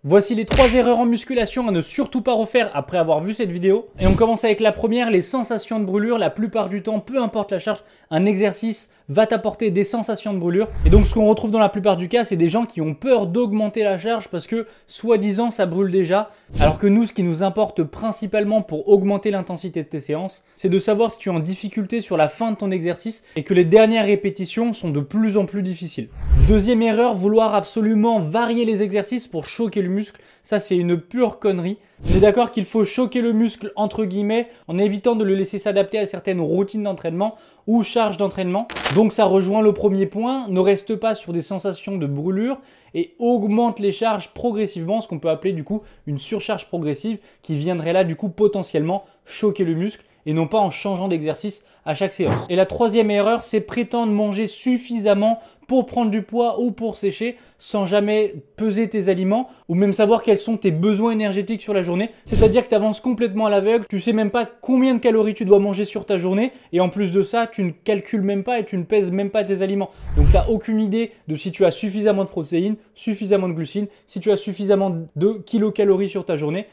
Voici les 3 erreurs en musculation à ne surtout pas refaire après avoir vu cette vidéo. Et on commence avec la première, les sensations de brûlure. La plupart du temps, peu importe la charge, un exercice va t'apporter des sensations de brûlure. Et donc ce qu'on retrouve dans la plupart du cas, c'est des gens qui ont peur d'augmenter la charge parce que soi-disant ça brûle déjà. Alors que nous, ce qui nous importe principalement pour augmenter l'intensité de tes séances, c'est de savoir si tu es en difficulté sur la fin de ton exercice et que les dernières répétitions sont de plus en plus difficiles. Deuxième erreur, vouloir absolument varier les exercices pour choquer le muscle. Ça, c'est une pure connerie. On est d'accord qu'il faut choquer le muscle entre guillemets en évitant de le laisser s'adapter à certaines routines d'entraînement ou charges d'entraînement. Donc ça rejoint le premier point, ne reste pas sur des sensations de brûlure et augmente les charges progressivement, ce qu'on peut appeler du coup une surcharge progressive qui viendrait là du coup potentiellement choquer le muscle et non pas en changeant d'exercice à chaque séance. Et la troisième erreur, c'est prétendre manger suffisamment pour prendre du poids ou pour sécher sans jamais peser tes aliments ou même savoir quels sont tes besoins énergétiques sur la journée. C'est-à-dire que tu avances complètement à l'aveugle, tu sais même pas combien de calories tu dois manger sur ta journée et en plus de ça, tu ne calcules même pas et tu ne pèses même pas tes aliments. Donc tu n'as aucune idée de si tu as suffisamment de protéines, suffisamment de glucides, si tu as suffisamment de kilocalories sur ta journée.